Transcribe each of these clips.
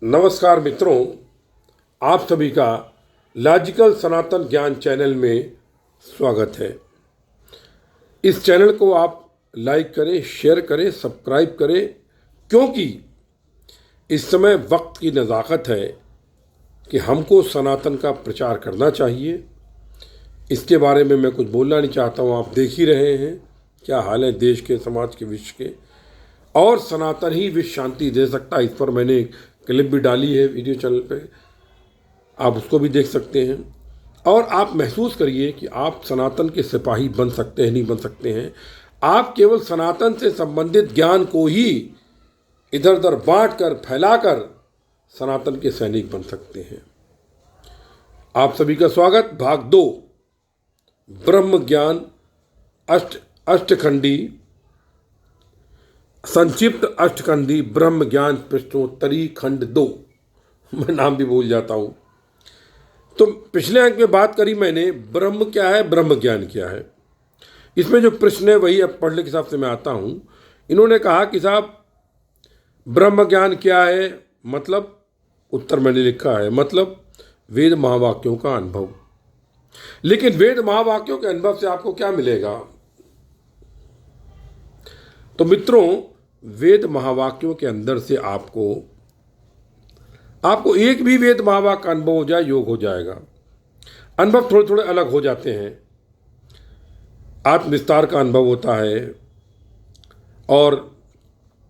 नमस्कार मित्रों, आप सभी का लॉजिकल सनातन ज्ञान चैनल में स्वागत है। इस चैनल को आप लाइक करें, शेयर करें, सब्सक्राइब करें, क्योंकि इस समय वक्त की नज़ाकत है कि हमको सनातन का प्रचार करना चाहिए। इसके बारे में मैं कुछ बोलना नहीं चाहता हूँ। आप देख ही रहे हैं क्या हाल है देश के, समाज के, विश्व के, और सनातन ही विश्व शांति दे सकता है। इस पर मैंने क्लिप भी डाली है वीडियो चैनल पे, आप उसको भी देख सकते हैं। और आप महसूस करिए कि आप सनातन के सिपाही बन सकते हैं, नहीं बन सकते हैं। आप केवल सनातन से संबंधित ज्ञान को ही इधर उधर बांट कर, फैलाकर सनातन के सैनिक बन सकते हैं। आप सभी का स्वागत। भाग 2, ब्रह्म ज्ञान अष्टखंडी, संक्षिप्त अष्टखंडी ब्रह्म ज्ञान प्रश्नोत्तरी खंड 2। मैं नाम भी भूल जाता हूँ। तो पिछले अंक में बात करी मैंने, ब्रह्म क्या है, ब्रह्म ज्ञान क्या है। इसमें जो प्रश्न है वही अब पढ़ने के हिसाब से मैं आता हूँ। इन्होंने कहा कि साहब ब्रह्म ज्ञान क्या है, मतलब उत्तर मैंने लिखा है, मतलब वेद महावाक्यों का अनुभव। लेकिन वेद महावाक्यों के अनुभव से आपको क्या मिलेगा? तो मित्रों, वेद महावाक्यों के अंदर से आपको एक भी वेद महावाक्य का अनुभव हो जाए, योग हो जाएगा। अनुभव थोड़े थोड़े अलग हो जाते हैं। आत्म विस्तार का अनुभव होता है, और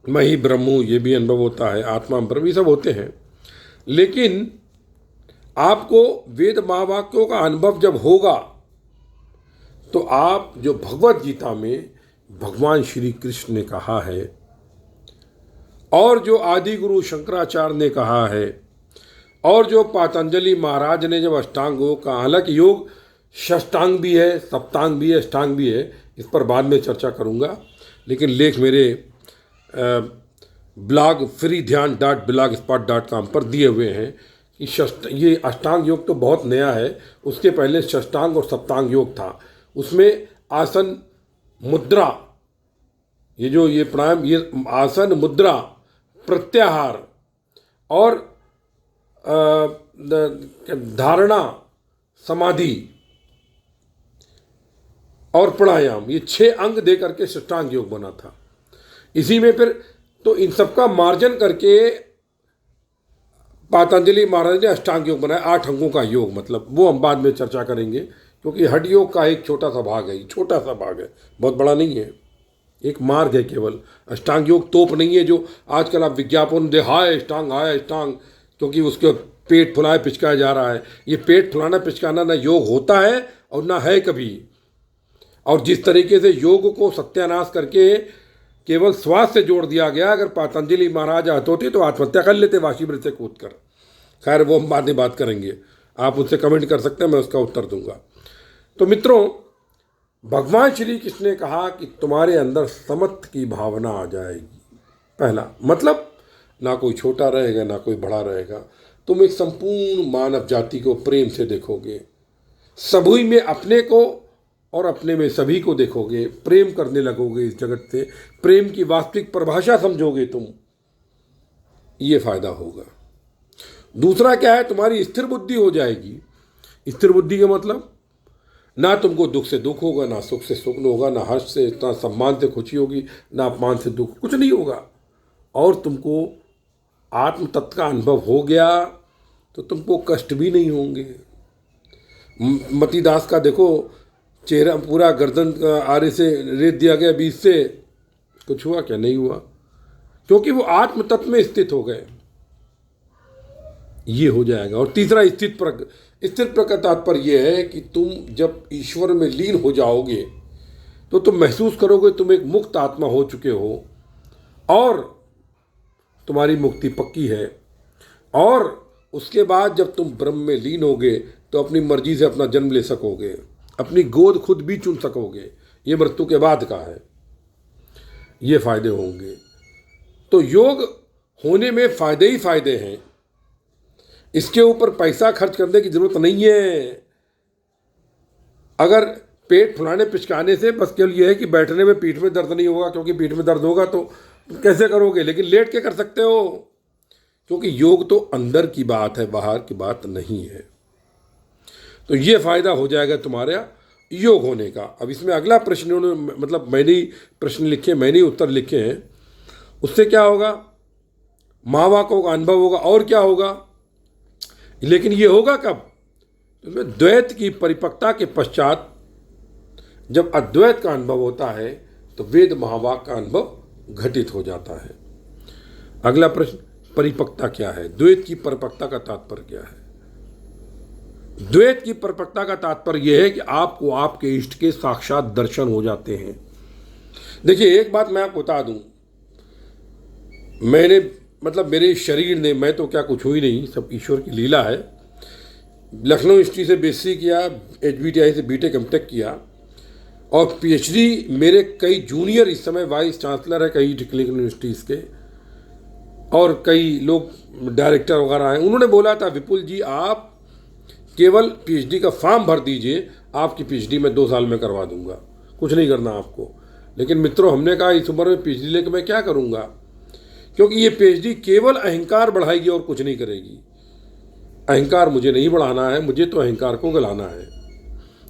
मैं ही ब्रह्म हूँ ये भी अनुभव होता है, आत्मा ब्रह्म, ये सब होते हैं। लेकिन आपको वेद महावाक्यों का अनुभव जब होगा तो आप, जो भगवत गीता में भगवान श्री कृष्ण ने कहा है और जो आदि गुरु शंकराचार्य ने कहा है और जो पतंजलि महाराज ने जब अष्टांग योग का, हालांकि योग षष्टांग भी है, सप्तांग भी है, अष्टांग भी है, इस पर बाद में चर्चा करूंगा। लेकिन लेख मेरे ब्लॉग freedhyan.blogspot.com पर दिए हुए हैं कि ये अष्टांग योग तो बहुत नया है। उसके पहले षष्टांग और सप्तांग योग था। उसमें आसन, मुद्रा, ये प्राणायाम, ये आसन, मुद्रा, प्रत्याहार और धारणा, समाधि और प्राणायाम, ये 6 अंग दे करके षष्टांग योग बना था। इसी में फिर तो इन सबका मार्जन करके पतंजलि महाराज ने अष्टांग योग बनाया, 8 अंगों का योग। मतलब वो हम बाद में चर्चा करेंगे, क्योंकि हठ योग का एक छोटा सा भाग है, छोटा सा भाग है, बहुत बड़ा नहीं है, एक मार्ग है केवल। अष्टांग योग तोप नहीं है जो आजकल आप विज्ञापन दे, हाय अष्टांग, हाय अष्टांग, क्योंकि उसके पेट फुलाए पिचकाया जा रहा है। ये पेट फुलाना पिचकाना ना योग होता है और ना है कभी। और जिस तरीके से योग को सत्यानाश करके केवल श्वास से जोड़ दिया गया, अगर पतंजलि महाराज आते होते तो आत्महत्या कर लेते वाशी वृत्त से कूद कर। खैर वो हम बाद में बात करेंगे, आप उनसे कमेंट कर सकते हैं, मैं उसका उत्तर दूंगा। तो मित्रों, भगवान श्री कृष्ण ने कहा कि तुम्हारे अंदर समत्व की भावना आ जाएगी। पहला मतलब, ना कोई छोटा रहेगा ना कोई बड़ा रहेगा। तुम एक संपूर्ण मानव जाति को प्रेम से देखोगे, सभी में अपने को और अपने में सभी को देखोगे, प्रेम करने लगोगे इस जगत से, प्रेम की वास्तविक परिभाषा समझोगे तुम, ये फायदा होगा। दूसरा क्या है, तुम्हारी स्थिर बुद्धि हो जाएगी। स्थिर बुद्धि का मतलब, ना तुमको दुख से दुख होगा, ना सुख से सुख होगा, ना हर्ष से, ना सम्मान से खुशी होगी, ना अपमान से दुख, कुछ नहीं होगा। और तुमको आत्म तत्व का अनुभव हो गया तो तुमको कष्ट भी नहीं होंगे। मतीदास का देखो चेहरा पूरा गर्दन आरे से रेत दिया गया बीच से, कुछ हुआ क्या? नहीं हुआ, क्योंकि वो आत्म तत्व में स्थित हो गए। ये हो जाएगा। और तीसरा स्थित प्रज्ञ का तात्पर्य यह है कि तुम जब ईश्वर में लीन हो जाओगे तो तुम महसूस करोगे तुम एक मुक्त आत्मा हो चुके हो और तुम्हारी मुक्ति पक्की है। और उसके बाद जब तुम ब्रह्म में लीन होगे तो अपनी मर्जी से अपना जन्म ले सकोगे, अपनी गोद खुद भी चुन सकोगे। ये मृत्यु के बाद का है, ये फायदे होंगे। तो योग होने में फायदे ही फायदे हैं, इसके ऊपर पैसा खर्च करने की जरूरत नहीं है। अगर पेट फुलाने पिचकाने से बस केवल ये है कि बैठने में पीठ में दर्द नहीं होगा, क्योंकि पीठ में दर्द होगा तो कैसे करोगे, लेकिन लेट के कर सकते हो। क्योंकि योग तो अंदर की बात है, बाहर की बात नहीं है। तो ये फायदा हो जाएगा तुम्हारा योग होने का। अब इसमें अगला प्रश्न उन्होंने, मतलब मैंने ही प्रश्न लिखे, मैंने ही उत्तर लिखे हैं। उससे क्या होगा? महावाक्यों का अनुभव होगा। और क्या होगा? लेकिन ये होगा कब? इसमें द्वैत की परिपक्वता के पश्चात जब अद्वैत का अनुभव होता है तो वेद महावाक्य का अनुभव घटित हो जाता है। अगला प्रश्न, परिपक्वता क्या है? द्वैत की परिपक्वता का तात्पर्य क्या है? द्वैत की परिपक्वता का तात्पर्य यह है कि आपको आपके इष्ट के साक्षात दर्शन हो जाते हैं। देखिए, एक बात मैं आपको बता दूं, मैंने, मतलब मेरे शरीर ने, मैं तो क्या कुछ हुई नहीं, सब ईश्वर की लीला है। लखनऊ यूनिवर्सिटी से बीएससी किया, HBTI से बीटेक एमटेक किया, और पीएचडी मेरे कई जूनियर इस समय वाइस चांसलर है कई टेक्निकल यूनिवर्सिटीज़ के, और कई लोग डायरेक्टर वगैरह हैं। उन्होंने बोला था, विपुल जी आप केवल पीएचडी का फॉर्म भर दीजिए, आपकी पीएचडी मैं 2 साल में करवा दूंगा, कुछ नहीं करना आपको। लेकिन मित्रों, हमने कहा इस उम्र में पीएचडी लेकर मैं क्या करूंगा, क्योंकि ये पीएचडी केवल अहंकार बढ़ाएगी और कुछ नहीं करेगी। अहंकार मुझे नहीं बढ़ाना है, मुझे तो अहंकार को गलाना है,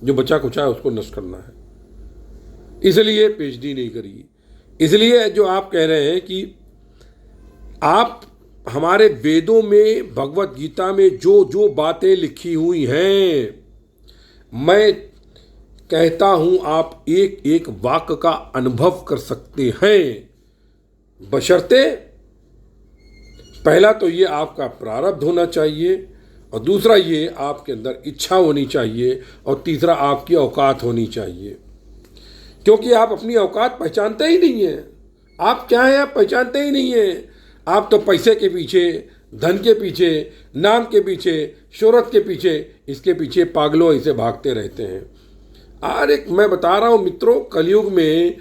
जो बचा कुचा है उसको नष्ट करना है। इसलिए पीएचडी नहीं करी। इसलिए जो आप कह रहे हैं कि आप हमारे वेदों में, भगवत गीता में जो जो बातें लिखी हुई हैं, मैं कहता हूं आप एक एक वाक्य का अनुभव कर सकते हैं, बशर्ते पहला तो ये आपका प्रारब्ध होना चाहिए, और दूसरा ये आपके अंदर इच्छा होनी चाहिए, और तीसरा आपकी औकात होनी चाहिए। क्योंकि आप अपनी औकात पहचानते ही नहीं हैं। आप क्या हैं आप पहचानते ही नहीं हैं। आप तो पैसे के पीछे, धन के पीछे, नाम के पीछे, शोहरत के पीछे, इसके पीछे पागलों ऐसे भागते रहते हैं। अरे मैं बता रहा हूँ मित्रों, कलयुग में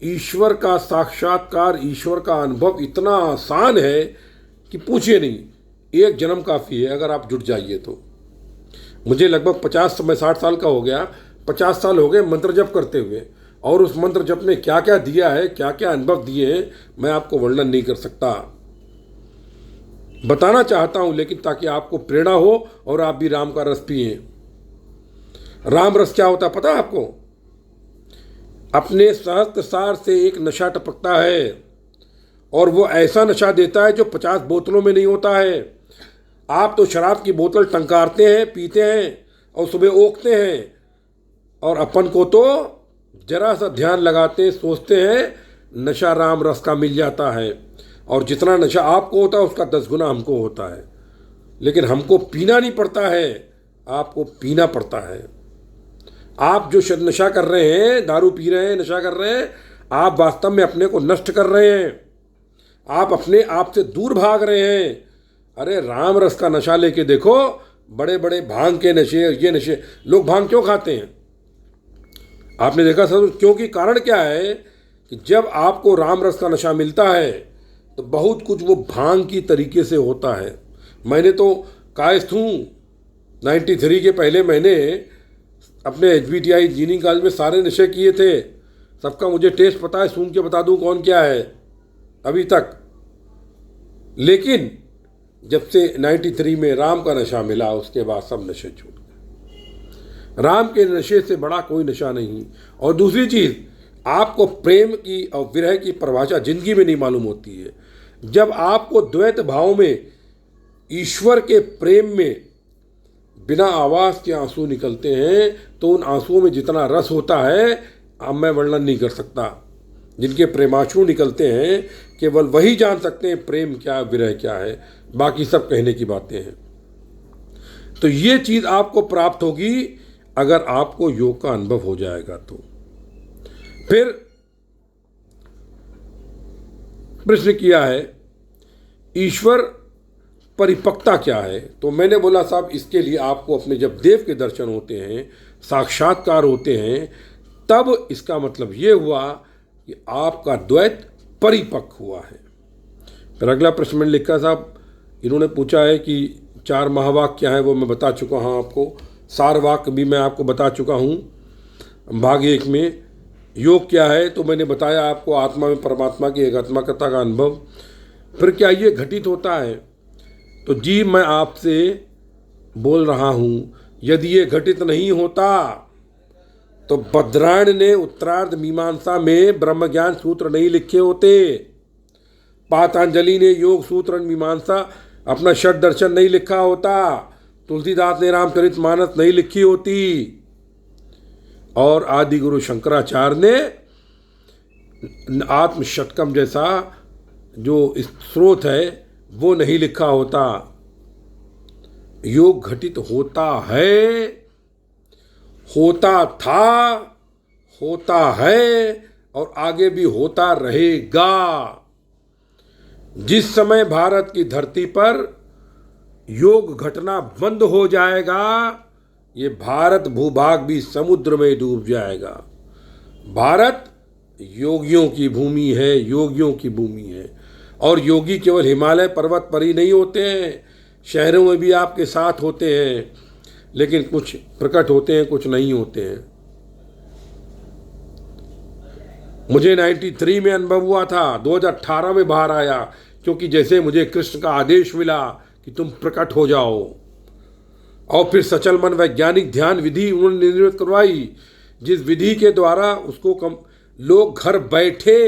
ईश्वर का साक्षात्कार, ईश्वर का अनुभव इतना आसान है कि पूछिए नहीं। एक जन्म काफ़ी है अगर आप जुट जाइए तो। मुझे लगभग 60 साल का हो गया, 50 साल हो गए मंत्र जप करते हुए, और उस मंत्र जप में क्या क्या दिया है, क्या क्या अनुभव दिए हैं, मैं आपको वर्णन नहीं कर सकता। बताना चाहता हूं लेकिन ताकि आपको प्रेरणा हो और आप भी राम का रस पिए। राम रस क्या होता पता है आपको? अपने सहस्त्र सार से एक नशा टपकता है, और वो ऐसा नशा देता है जो 50 बोतलों में नहीं होता है। आप तो शराब की बोतल टंकारते हैं, पीते हैं और सुबह ओकते हैं, और अपन को तो जरा सा ध्यान लगाते सोचते हैं नशा राम रस का मिल जाता है, और जितना नशा आपको होता है उसका 10 गुना हमको होता है। लेकिन हमको पीना नहीं पड़ता है, आपको पीना पड़ता है। आप जो नशा कर रहे हैं, दारू पी रहे हैं, नशा कर रहे हैं, आप वास्तव में अपने को नष्ट कर रहे हैं। आप अपने आप से दूर भाग रहे हैं। अरे राम रस का नशा लेके देखो, बड़े बड़े भांग के नशे, ये नशे, लोग भांग क्यों खाते हैं आपने देखा सर? क्योंकि कारण क्या है कि जब आपको राम रस का नशा मिलता है तो बहुत कुछ वो भांग की तरीके से होता है। मैंने तो कायस्थ हूँ, 93 के पहले मैंने अपने HBTI इंजीनियरिंग कॉलेज में सारे नशे किए थे। सबका मुझे टेस्ट पता है, सूंघ के बता दूँ कौन क्या है अभी तक। लेकिन जब से 93 में राम का नशा मिला, उसके बाद सब नशे छूट गए। राम के नशे से बड़ा कोई नशा नहीं। और दूसरी चीज़, आपको प्रेम की और विरह की परिभाषा जिंदगी में नहीं मालूम होती है। जब आपको द्वैत भाव में, ईश्वर के प्रेम में बिना आवाज़ के आंसू निकलते हैं, तो उन आंसुओं में जितना रस होता है अब मैं वर्णन नहीं कर सकता। जिनके प्रेमाश्रु निकलते हैं केवल वही जान सकते हैं प्रेम क्या, विरह क्या है। बाकी सब कहने की बातें हैं। तो ये चीज़ आपको प्राप्त होगी अगर आपको योग का अनुभव हो जाएगा तो। फिर प्रश्न किया है ईश्वर परिपक्वता क्या है? तो मैंने बोला साहब, इसके लिए आपको अपने जब देव के दर्शन होते हैं, साक्षात्कार होते हैं, तब इसका मतलब ये हुआ कि आपका द्वैत परिपक्व हुआ है। फिर अगला प्रश्न मैंने लिखा साहब, इन्होंने पूछा है कि 4 महावाक्य क्या है, वो मैं बता चुका हूँ आपको। सार वाक्य भी मैं आपको बता चुका हूँ भाग 1 में। योग क्या है तो मैंने बताया आपको, आत्मा में परमात्मा की एकात्मकता का अनुभव। फिर क्या ये घटित होता है? तो जी मैं आपसे बोल रहा हूँ, यदि ये घटित नहीं होता तो बद्रायण ने उत्तरार्ध मीमांसा में ब्रह्मज्ञान सूत्र नहीं लिखे होते, पातंजलि ने योग सूत्र मीमांसा अपना षट दर्शन नहीं लिखा होता, तुलसीदास ने रामचरितमानस नहीं लिखी होती, और आदि गुरु शंकराचार्य ने आत्मषटकम जैसा जो स्रोत है वो नहीं लिखा होता। योग घटित होता है, होता था, होता है और आगे भी होता रहेगा। जिस समय भारत की धरती पर योग घटना बंद हो जाएगा, ये भारत भूभाग भी समुद्र में डूब जाएगा। भारत योगियों की भूमि है, योगियों की भूमि है। और योगी केवल हिमालय पर्वत पर ही नहीं होते हैं, शहरों में भी आपके साथ होते हैं, लेकिन कुछ प्रकट होते हैं, कुछ नहीं होते हैं। मुझे 93 में अनुभव हुआ था, 2018 में बाहर आया, क्योंकि जैसे मुझे कृष्ण का आदेश मिला कि तुम प्रकट हो जाओ, और फिर सचल मन वैज्ञानिक ध्यान विधि उन्होंने निर्मित करवाई, जिस विधि के द्वारा उसको लोग घर बैठे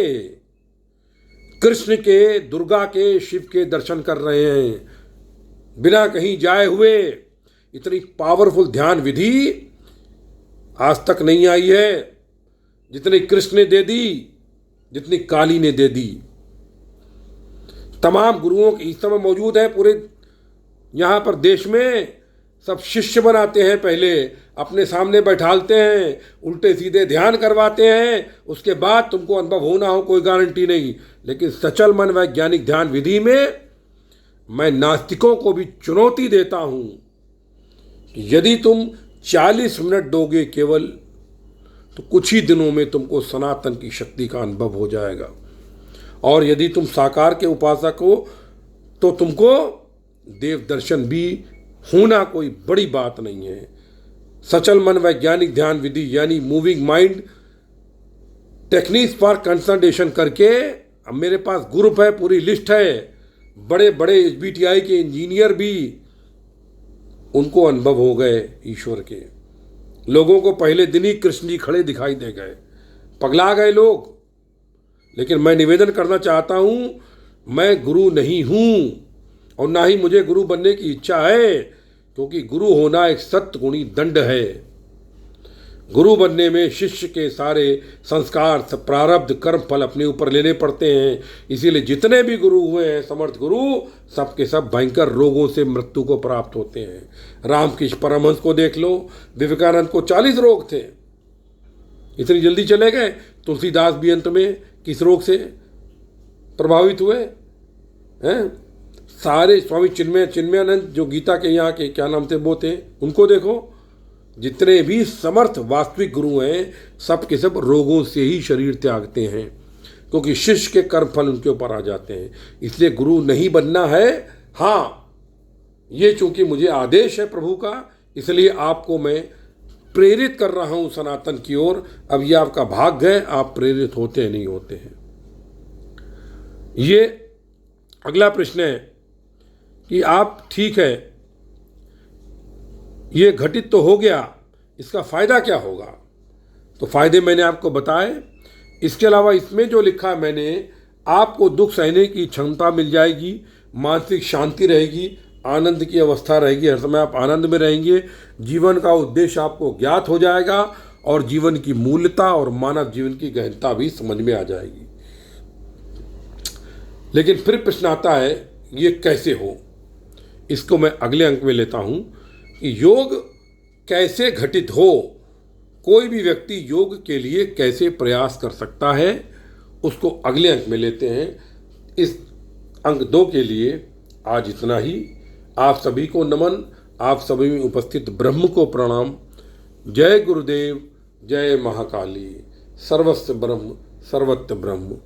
कृष्ण के, दुर्गा के, शिव के दर्शन कर रहे हैं बिना कहीं जाए हुए। इतनी पावरफुल ध्यान विधि आज तक नहीं आई है जितनी कृष्ण ने दे दी, जितनी काली ने दे दी। तमाम गुरुओं के इस समय मौजूद है पूरे यहाँ पर देश में। सब शिष्य बनाते हैं, पहले अपने सामने बैठालते हैं, उल्टे सीधे ध्यान करवाते हैं, उसके बाद तुमको अनुभव होना हो कोई गारंटी नहीं। लेकिन सचल मन वैज्ञानिक ध्यान विधि में मैं नास्तिकों को भी चुनौती देता हूँ कि यदि तुम 40 मिनट दोगे केवल, तो कुछ ही दिनों में तुमको सनातन की शक्ति का अनुभव हो जाएगा। और यदि तुम साकार के उपासक हो तो तुमको देव दर्शन भी होना कोई बड़ी बात नहीं है। सचल मन वैज्ञानिक ध्यान विधि यानी moving mind techniques for concentration करके, अब मेरे पास ग्रुप है, पूरी लिस्ट है, बड़े बड़े SBTI के इंजीनियर भी उनको अनुभव हो गए ईश्वर के। लोगों को पहले दिन ही कृष्ण जी खड़े दिखाई दे गए, पगला गए लोग। लेकिन मैं निवेदन करना चाहता हूँ, मैं गुरु नहीं हूँ और ना ही मुझे गुरु बनने की इच्छा है, क्योंकि गुरु होना एक सत्गुणी दंड है। गुरु बनने में शिष्य के सारे संस्कार, प्रारब्ध, कर्म फल अपने ऊपर लेने पड़ते हैं। इसीलिए जितने भी गुरु हुए हैं, समर्थ गुरु, सबके सब भयंकर रोगों से मृत्यु को प्राप्त होते हैं। रामकृष्ण परमहंस को देख लो, विवेकानंद को 40 रोग थे, इतनी जल्दी चले गए। तुलसीदास भी अंत में किस रोग से प्रभावित हुए हैं? सारे स्वामी चिन्मयानंद जो गीता के यहाँ के क्या नाम थे वो थे, उनको देखो। जितने भी समर्थ वास्तविक गुरु हैं, सब के सब रोगों से ही शरीर त्यागते हैं, क्योंकि शिष्य के कर्म फल उनके ऊपर आ जाते हैं। इसलिए गुरु नहीं बनना है। हाँ, ये चूंकि मुझे आदेश है प्रभु का, इसलिए आपको मैं प्रेरित कर रहा हूँ सनातन की ओर। अब ये आपका भाग्य है, आप प्रेरित होते नहीं होते हैं। ये अगला प्रश्न है कि आप ठीक है, ये घटित तो हो गया, इसका फ़ायदा क्या होगा? तो फ़ायदे मैंने आपको बताए। इसके अलावा इसमें जो लिखा है मैंने, आपको दुख सहने की क्षमता मिल जाएगी, मानसिक शांति रहेगी, आनंद की अवस्था रहेगी, हर समय आप आनंद में रहेंगे, जीवन का उद्देश्य आपको ज्ञात हो जाएगा और जीवन की मूल्यता और मानव जीवन की गहनता भी समझ में आ जाएगी। लेकिन फिर प्रश्न आता है, ये कैसे हो? इसको मैं अगले अंक में लेता हूँ कि योग कैसे घटित हो, कोई भी व्यक्ति योग के लिए कैसे प्रयास कर सकता है, उसको अगले अंक में लेते हैं। इस अंक 2 के लिए आज इतना ही। आप सभी को नमन, आप सभी में उपस्थित ब्रह्म को प्रणाम। जय गुरुदेव, जय महाकाली। सर्वस्य ब्रह्म, सर्वत्र ब्रह्म।